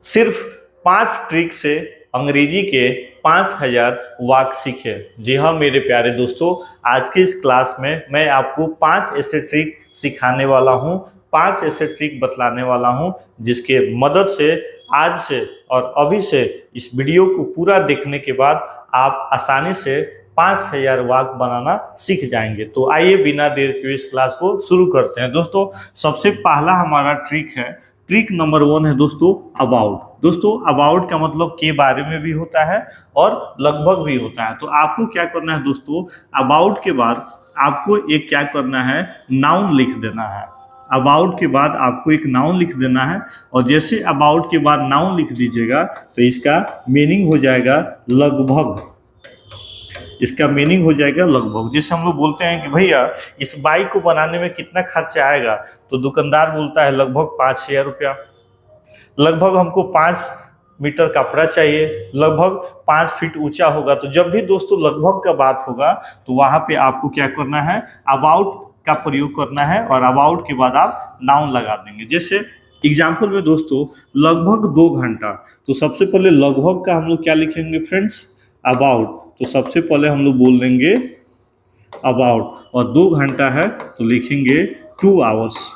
सिर्फ 5 ट्रिक से अंग्रेजी के 5000 वाक्य सीखे। जी हाँ मेरे प्यारे दोस्तों, आज के इस क्लास में मैं आपको 5 ऐसे ट्रिक सिखाने वाला हूँ, 5 ऐसे ट्रिक बतलाने वाला हूँ जिसके मदद से आज से और अभी से इस वीडियो को पूरा देखने के बाद आप आसानी से 5000 वाक्य बनाना सीख जाएंगे। तो आइए बिना देर के इस क्लास को शुरू करते हैं। दोस्तों सबसे पहला हमारा ट्रिक है, ट्रिक नंबर 1 है दोस्तों अबाउट। दोस्तों अबाउट का मतलब के बारे में भी होता है और लगभग भी होता है। तो आपको क्या करना है दोस्तों, अबाउट के बाद आपको एक क्या करना है, नाउन लिख देना है। अबाउट के बाद आपको एक नाउन लिख देना है और जैसे अबाउट के बाद नाउन लिख दीजिएगा तो इसका मीनिंग हो जाएगा लगभग। इसका मीनिंग हो जाएगा लगभग। जैसे हम लोग बोलते हैं कि भैया इस बाइक को बनाने में कितना खर्चा आएगा, तो दुकानदार बोलता है लगभग 5000 रुपया। लगभग हमको 5 मीटर कपड़ा चाहिए, लगभग 5 फीट ऊंचा होगा। तो जब भी दोस्तों लगभग का बात होगा तो वहां पे आपको क्या करना है, अबाउट का प्रयोग करना है और अबाउट के बाद आप नाउन लगा देंगे। जैसे एग्जाम्पल में दोस्तों लगभग 2 घंटा, तो सबसे पहले लगभग का हम लोग क्या लिखेंगे फ्रेंड्स, अबाउट। तो सबसे पहले हम लोग बोल देंगे अबाउट, और 2 घंटा है तो लिखेंगे 2 आवर्स।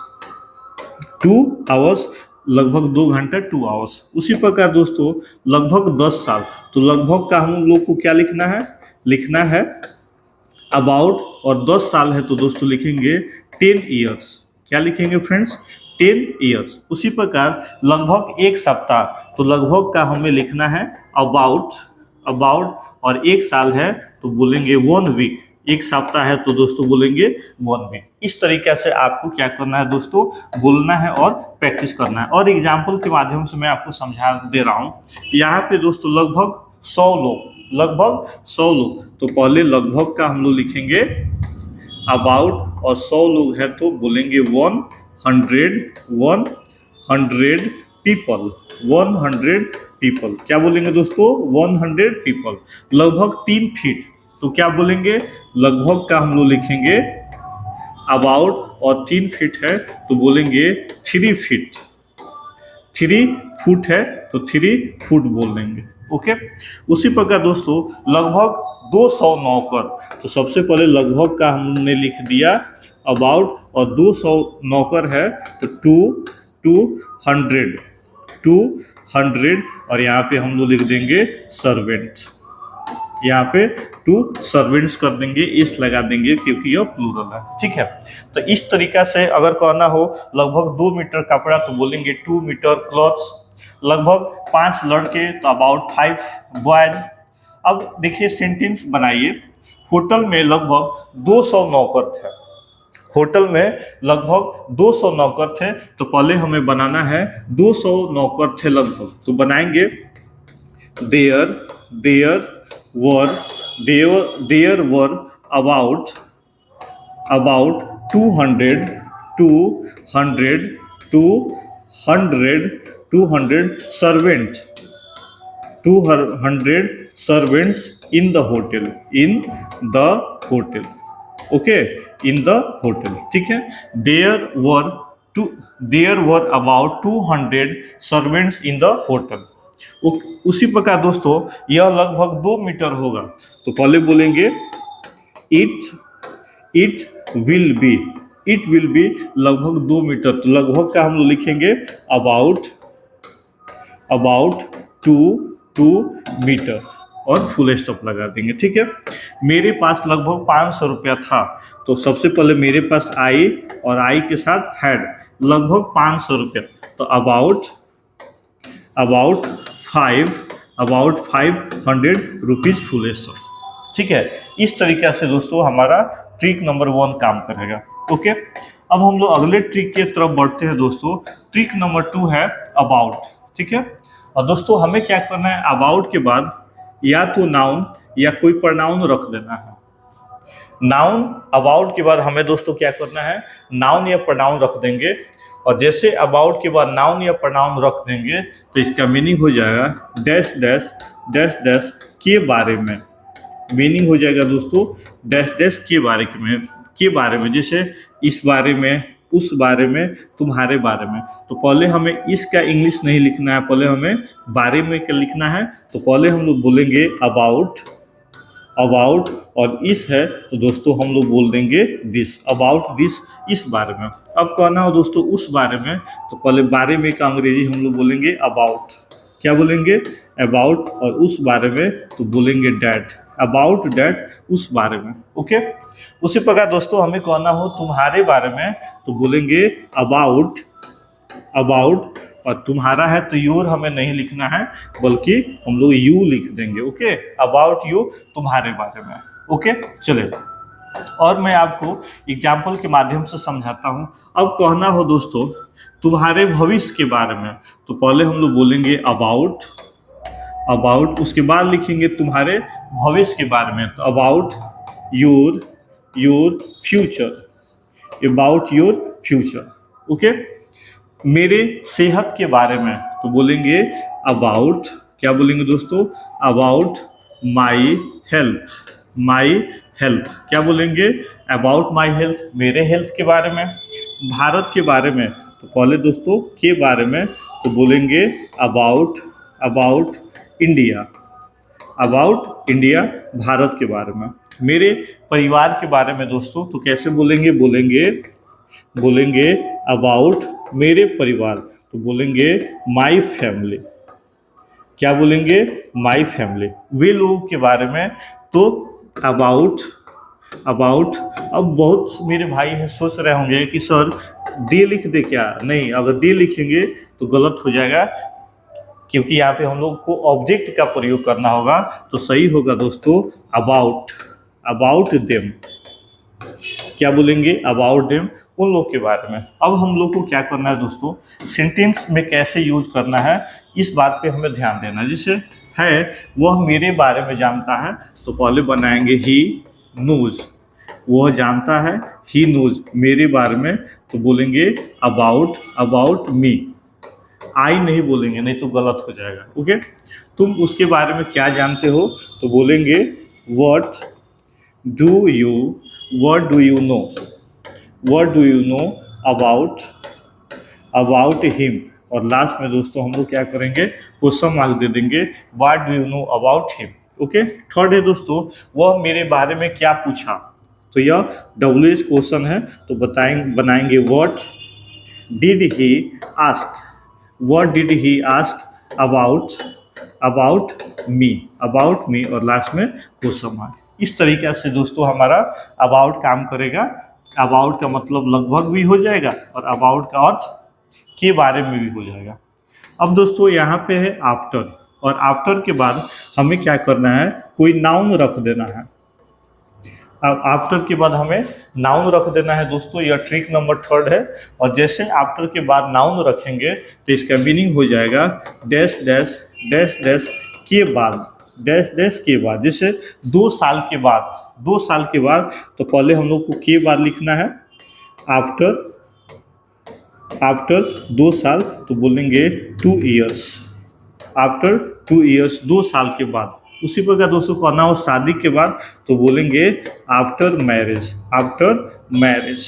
2 आवर्स, लगभग 2 घंटा 2 आवर्स। उसी प्रकार दोस्तों लगभग 10 साल, तो लगभग का हम लोग को क्या लिखना है अबाउट, और 10 साल है तो दोस्तों लिखेंगे 10 ईयर्स। क्या लिखेंगे फ्रेंड्स, 10 ईयर्स। उसी प्रकार लगभग 1 सप्ताह, तो लगभग का हमें लिखना है अबाउट, और 1 साल है तो बोलेंगे 1 वीक। 1 सप्ताह है तो दोस्तों बोलेंगे 1 वीक। इस तरीके से आपको क्या करना है दोस्तों, बोलना है और प्रैक्टिस करना है। और एग्जाम्पल के माध्यम से मैं आपको समझा दे रहा हूँ। यहाँ पे दोस्तों लगभग 100 लोग, तो पहले लगभग का हम लोग लिखेंगे अबाउट, और 100 लोग हैं तो बोलेंगे 100 पीपल। 100 पीपल क्या बोलेंगे दोस्तों, 100 पीपल। लगभग 3 फीट, तो क्या बोलेंगे, लगभग का हम लोग लिखेंगे अबाउट, और 3 फीट है तो बोलेंगे 3 फीट। 3 फुट है तो 3 फुट बोल देंगे। ओके। उसी प्रकार दोस्तों लगभग 200 नौकर, तो सबसे पहले लगभग का हमने लिख दिया अबाउट, और 200 नौकर है तो 200, और यहाँ पे हम लोग लिख देंगे सर्वेंट। यहाँ पे 2 सर्वेंट्स कर देंगे, इस लगा देंगे क्योंकि यह प्लूरल है। ठीक है, तो इस तरीका से अगर कहना हो लगभग 2 मीटर कपड़ा तो बोलेंगे 2 मीटर क्लॉथ्स। लगभग 5 लड़के तो अबाउट 5 बॉयज। अब देखिए सेंटेंस बनाइए, होटल में लगभग 200 नौकर थे। होटल में लगभग 200 नौकर थे, तो पहले हमें बनाना है 200 नौकर थे लगभग, तो बनाएंगे there were about 200 servant 200 servants in the hotel, okay, in the hotel। ठीक है, there were about 200 servants in the hotel। उसी प्रकार दोस्तों यह लगभग 2 मीटर होगा, तो पहले बोलेंगे इट विल बी लगभग 2 मीटर, तो लगभग का हम लोग लिखेंगे अबाउट 2 मीटर और फुल स्टॉप लगा देंगे। ठीक है, मेरे पास लगभग 500 रुपया था, तो सबसे पहले मेरे पास आई, और आई के साथ हैड, लगभग 500 रुपया, तो अबाउट 500 रुपीज फुल स्टॉप। ठीक है, इस तरीके से दोस्तों हमारा ट्रिक नंबर 1 काम करेगा। ओके, अब हम लोग अगले ट्रिक के तरफ बढ़ते हैं दोस्तों। ट्रिक नंबर 2 है अबाउट। ठीक है, और दोस्तों हमें क्या करना है, अबाउट के बाद या तो नाउन या कोई प्रोनाउन रख देना है। नाउन अबाउट के बाद हमें दोस्तों क्या करना है, नाउन या प्रोनाउन रख देंगे, और जैसे अबाउट के बाद नाउन या प्रोनाउन रख देंगे तो इसका मीनिंग हो जाएगा डैश डैश डैश डैश के बारे में। मीनिंग हो जाएगा दोस्तों डैश डैश के बारे में। जैसे इस बारे में, उस बारे में, तुम्हारे बारे में। तो पहले हमें इसका इंग्लिश नहीं लिखना है, पहले हमें बारे में क्या लिखना है। तो पहले हम लोग बोलेंगे अबाउट, अबाउट, और इस है तो दोस्तों हम लोग बोल देंगे दिस, अबाउट दिस, इस बारे में। अब कहना हो दोस्तों उस बारे में, तो पहले बारे में का अंग्रेजी हम लोग बोलेंगे अबाउट। क्या बोलेंगे? अबाउट, और उस बारे में तो बोलेंगे डैट, अबाउट डैट, उस बारे में। ओके, उसी प्रकार दोस्तों हमें कहना हो तुम्हारे बारे में, तो बोलेंगे अबाउट, अबाउट, और तुम्हारा है तो योर हमें नहीं लिखना है, बल्कि हम लोग यू लिख देंगे। ओके, अबाउट यू, तुम्हारे बारे में। ओके, चले, और मैं आपको एग्जाम्पल के माध्यम से समझाता हूँ। अब कहना हो दोस्तों तुम्हारे भविष्य के बारे में, तो पहले हम लोग बोलेंगे अबाउट, अबाउट, उसके बाद लिखेंगे तुम्हारे भविष्य के बारे में, तो about your, your future, about your future. Okay, मेरे सेहत के बारे में, तो बोलेंगे अबाउट, क्या बोलेंगे दोस्तों? About my health, my health, क्या बोलेंगे? अबाउट माई हेल्थ, मेरे हेल्थ के बारे में। भारत के बारे में, तो पहले दोस्तों के बारे में, तो बोलेंगे about, about India, about India, Bharat के बारे में। मेरे परिवार के बारे में दोस्तों, तो कैसे बोलेंगे? बोलेंगे, बोलेंगे अबाउट मेरे परिवार, तो बोलेंगे माई फैमिली, क्या बोलेंगे? My family. वे लोगों के बारे में, तो अबाउट, अबाउट। अब बहुत मेरे भाई हैं सोच रहे होंगे कि सर डी लिख दे क्या? नहीं, अगर डी लिखेंगे तो गलत हो जाएगा, क्योंकि यहाँ पे हम लोग को ऑब्जेक्ट का प्रयोग करना होगा। तो सही होगा दोस्तों अबाउट, अबाउट देम, क्या बोलेंगे? अबाउट देम, उन लोग के बारे में। अब हम लोग को क्या करना है दोस्तों, सेंटेंस में कैसे यूज करना है, इस बात पे हमें ध्यान देना है। जैसे है वह मेरे बारे में जानता है, तो पहले बनाएंगे ही नोज, वह जानता है, ही नोज, मेरे बारे में, तो बोलेंगे अबाउट, अबाउट मी। आई नहीं बोलेंगे, नहीं तो गलत हो जाएगा। ओके, तुम उसके बारे में क्या जानते हो, तो बोलेंगे what do you, what do you know, what do you know about, about him. और लास्ट में दोस्तों हम लोग क्या करेंगे? क्वेश्चन मार्क दे देंगे, what do you know about him. Okay, third है दोस्तों वह मेरे बारे में क्या पूछा, तो यह WH क्वेश्चन है, तो बनाएंगे what did he ask, what did he ask about, about me, about me, और लास्ट में क्वेश्चन मार्क। इस तरीके से दोस्तों हमारा अबाउट काम करेगा। अबाउट का मतलब लगभग भी हो जाएगा, और अबाउट का अर्थ के बारे में भी हो जाएगा। अब दोस्तों यहाँ पे है आफ्टर, और आफ्टर के बाद हमें क्या करना है? कोई नाउन रख देना है। अब आफ्टर के बाद हमें नाउन रख देना है दोस्तों, यह ट्रिक नंबर थर्ड है। और जैसे आफ्टर के बाद नाउन रखेंगे तो इसका मीनिंग हो जाएगा डैश डैश डैश डैश के बाद, डैश डैश के बाद। जैसे 2 साल के बाद, 2 साल के बाद, तो पहले हम लोग को के बाद लिखना है आफ्टर, आफ्टर 2 साल, तो बोलेंगे 2 इयर्स, आफ्टर 2 इयर्स, 2 साल के बाद। उसी प्रकार दोस्तों कहना हो शादी के बाद, तो बोलेंगे after marriage, after marriage,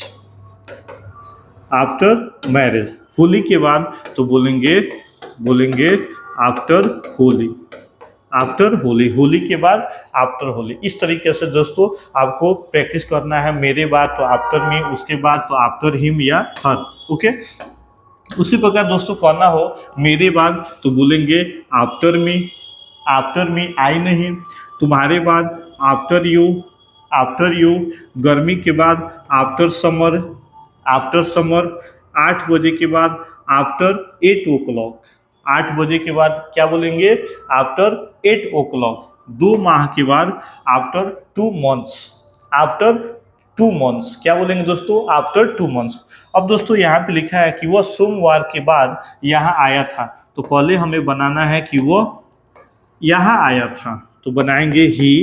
after marriage. Holi के बाद तो बोलेंगे, बोलेंगे आफ्टर होली, आफ्टर होली, होली के बाद आफ्टर होली। इस तरीके से दोस्तों आपको प्रैक्टिस करना है। मेरे बाद तो आफ्टर मी, उसके बाद तो आफ्टर हिम या हर। ओके, उसी प्रकार दोस्तों कहना हो मेरे बाद, तो बोलेंगे आफ्टर मी, आफ्टर मी आई नहीं। तुम्हारे बाद आफ्टर यू, आफ्टर यू। गर्मी के बाद आफ्टर समर, आफ्टर समर। 8 बजे के बाद आफ्टर 8 o'clock, 8 बजे के बाद क्या बोलेंगे? After 8 o'clock। 2 माह के बाद आफ्टर 2 months, आफ्टर 2 months, क्या बोलेंगे दोस्तों? After 2 months। अब दोस्तों यहाँ पे लिखा है कि वह सोमवार के बाद यहाँ आया था, तो पहले हमें बनाना है कि वह यहाँ आया था, तो बनाएंगे ही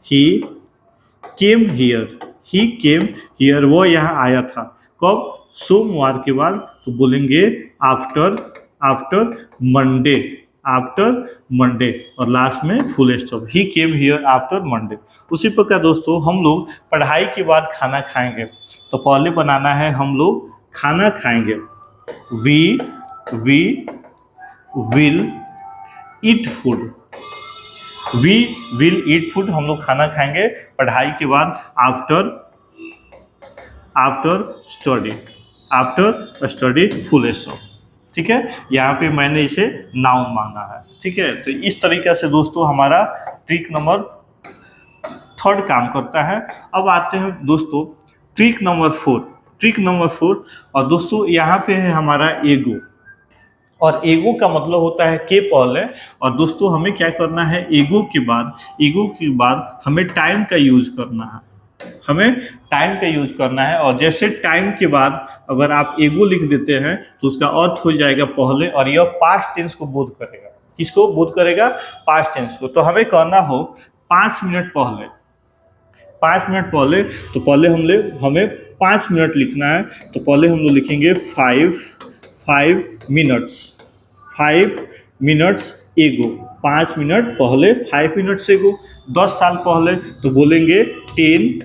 came here, he came here, वह यहाँ आया था। कब? सोमवार के बाद, तो बोलेंगे after, after Monday, after Monday, और लास्ट में full stop, he came here after Monday. उसी प्रकार दोस्तों हम लोग पढ़ाई के बाद खाना खाएंगे, तो पहले बनाना है हम लोग खाना खाएंगे। We will eat food. We will eat food, हम लोग खाना खाएंगे पढ़ाई के बाद। After study full stop. ठीक है, यहाँ पे मैंने इसे नाउन माना है। ठीक है, तो इस तरीके से दोस्तों हमारा ट्रिक नंबर 3 काम करता है। अब आते हैं दोस्तों ट्रिक नंबर 4। और दोस्तों यहाँ पे है हमारा एगो, और एगो का मतलब होता है के पहले। और दोस्तों हमें क्या करना है, एगो के बाद हमें टाइम का यूज करना है। और जैसे टाइम के बाद अगर आप एगो लिख देते हैं तो उसका अर्थ हो जाएगा पहले, और यह पास्ट टेंस को बोध करेगा। किसको बोध करेगा? पास्ट टेंस को। तो हमें करना हो 5 मिनट पहले, तो पहले हमें 5 मिनट लिखना है। तो पहले हम लोग लिखेंगे 5 मिनट्स एगो। 5 मिनट पहले, 5 मिनट्स एगो। 10 साल पहले तो बोलेंगे 10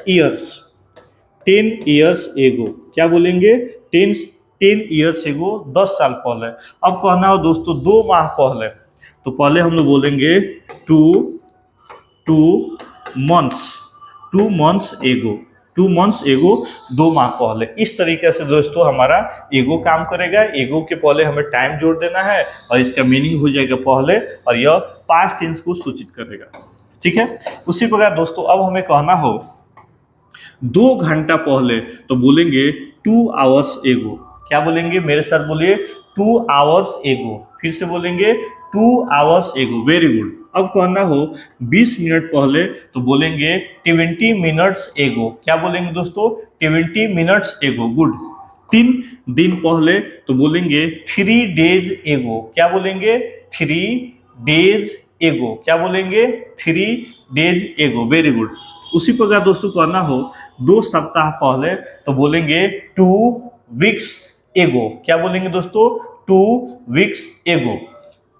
इयर्स एगो। क्या बोलेंगे? 10 इयर्स एगो, 10 साल पहले। अब कहना हो दोस्तों 2 माह पहले, तो पहले हम लोग बोलेंगे 2 मंथ्स एगो। 2 मंथ्स एगो, 2 माह पहले। इस तरीके से दोस्तों हमारा एगो काम करेगा। एगो के पहले हमें टाइम जोड़ देना है और इसका मीनिंग हो जाएगा पहले, और यह पास्ट टेंस को सूचित करेगा। ठीक है, उसी प्रकार दोस्तों अब हमें कहना हो 2 घंटा पहले, तो बोलेंगे 2 आवर्स एगो। क्या बोलेंगे? मेरे साथ बोलिए 2 आवर्स एगो। फिर से बोलेंगे 2 आवर्स एगो। Very good. अब कहना हो 20 मिनट पहले, तो बोलेंगे 20 मिनट्स एगो। क्या बोलेंगे दोस्तों? 20 मिनट्स एगो। गुड। 3 दिन पहले, तो बोलेंगे 3 डेज एगो। क्या बोलेंगे? 3 डेज एगो। क्या बोलेंगे? 3 डेज एगो। Very good. उसी प्रकार दोस्तों कहना हो 2 सप्ताह पहले, तो बोलेंगे 2 वीक्स एगो। क्या बोलेंगे दोस्तों? 2 वीक्स एगो।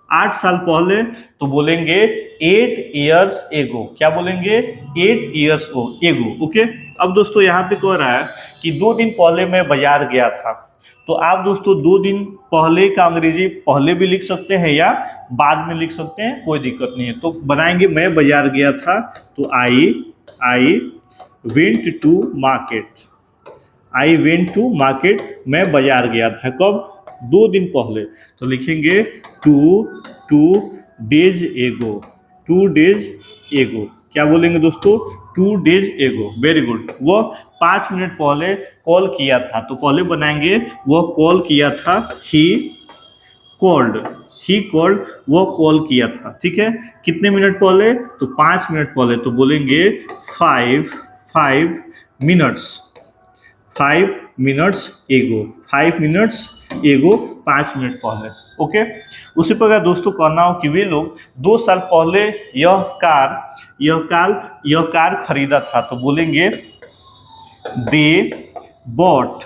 8 साल पहले, तो बोलेंगे 8 इयर्स एगो। क्या बोलेंगे? 8 इयर्स एगो। ओके। अब दोस्तों यहाँ पे कह रहा है कि 2 दिन पहले मैं बाजार गया था। तो आप दोस्तों 2 दिन पहले का अंग्रेजी पहले भी लिख सकते हैं या बाद में लिख सकते हैं, कोई दिक्कत नहीं है। तो बनाएंगे मैं बाजार गया था, तो आई वेंट टू मार्केट। मैं बाजार गया था। कब? 2 दिन पहले। तो लिखेंगे 2 डेज एगो। 2 डेज एगो। क्या बोलेंगे दोस्तों? 2 डेज एगो। Very good. वह 5 मिनट पहले कॉल किया था। तो पहले बनाएंगे वह कॉल किया था। ही कॉल्ड, वह कॉल किया था। ठीक है, कितने मिनट पहले? तो 5 मिनट पहले। तो बोलेंगे 5 मिनट्स एगो। 5 मिनट्स एगो, 5 मिनट पहले। ओके। उसी प्रकार दोस्तों कहना हो कि वे लोग 2 साल पहले यह कार खरीदा था। तो बोलेंगे दे बॉट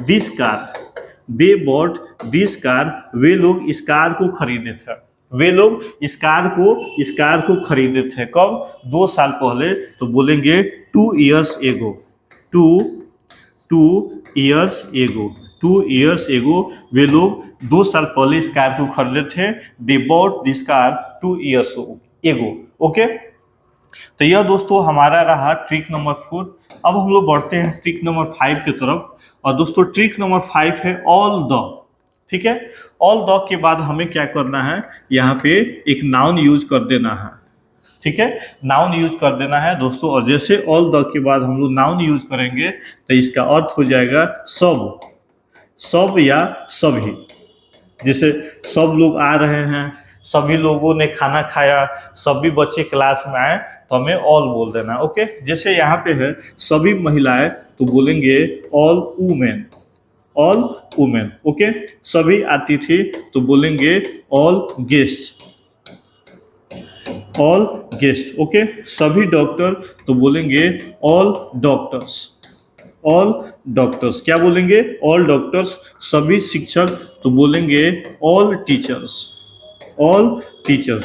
दिस कार। वे लोग इस कार को खरीदे थे। इस कार को खरीदे थे। कब? 2 साल पहले। तो बोलेंगे 2 इयर्स एगो। 2 इयर्स एगो वे लोग 2 साल पहले इस कार को खरीदे थे। They bought this car 2 years ago. Okay. तो यह दोस्तों हमारा रहा ट्रिक नंबर 4। अब हम लोग बढ़ते हैं ट्रिक नंबर 5 की तरफ। और दोस्तों ट्रिक नंबर 5 है ऑल द। ठीक है, ऑल द के बाद हमें क्या करना है, यहाँ पे एक नाउन यूज कर देना है। ठीक है, नाउन यूज कर देना है दोस्तों। और जैसे ऑल द के बाद हम लोग नाउन यूज करेंगे तो इसका अर्थ हो जाएगा सब या सभी। जैसे सब लोग आ रहे हैं, सभी लोगों ने खाना खाया, सभी बच्चे क्लास में आए, तो हमें ऑल बोल देना। ओके। जैसे यहाँ पे है सभी महिलाएं, तो बोलेंगे ऑल वुमेन। ओके। सभी अतिथि, तो बोलेंगे ऑल गेस्ट। ओके। सभी डॉक्टर, तो बोलेंगे ऑल डॉक्टर्स। क्या बोलेंगे? All doctors. सभी शिक्षक, तो बोलेंगे ऑल टीचर्स।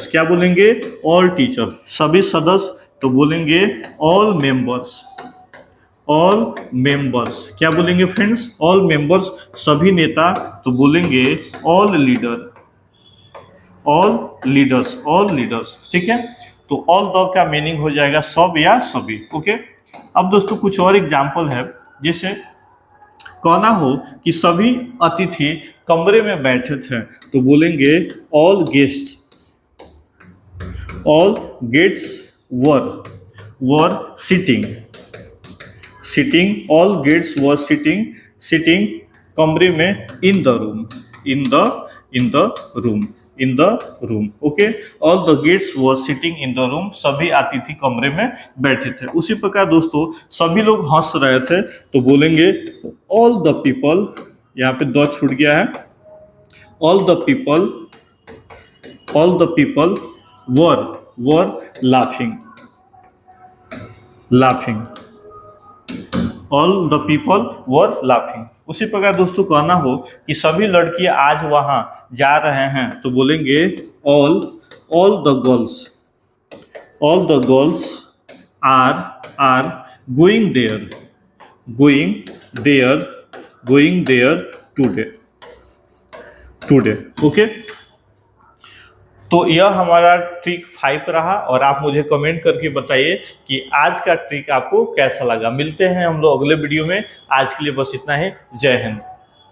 क्या बोलेंगे? All teachers. सभी सदस्य, तो बोलेंगे ऑल मेंबर्स। ऑल मेंबर्स, क्या बोलेंगे फ्रेंड्स? ऑल मेंबर्स, सभी नेता, तो बोलेंगे all leader, all leaders, all leaders, ठीक है। तो ऑल द का मीनिंग हो जाएगा सब या सभी, ओके। अब दोस्तों कुछ और एग्जाम्पल है, जैसे कहना हो कि सभी अतिथि कमरे में बैठे थे, तो बोलेंगे all guest, all guests were sitting, sitting, all guests were sitting, sitting कमरे में, in the room, in the room, in the room, okay. All the guests were sitting in the room, सभी अतिथि कमरे में बैठे थे। उसी प्रकार दोस्तों सभी लोग हंस रहे थे, तो बोलेंगे ऑल द पीपल, यहाँ पे द छूट गया है, all the people, all the people were laughing, laughing, all the people were laughing. उसी प्रकार दोस्तों कहना हो कि सभी लड़कियां आज वहां जा रहे हैं, तो बोलेंगे all the girls, all the girls are going there, going there, going there today, today, okay. तो यह हमारा ट्रिक 5 रहा, और आप मुझे कमेंट करके बताइए कि आज का ट्रिक आपको कैसा लगा। मिलते हैं हम लोग अगले वीडियो में, आज के लिए बस इतना ही। जय हिंद।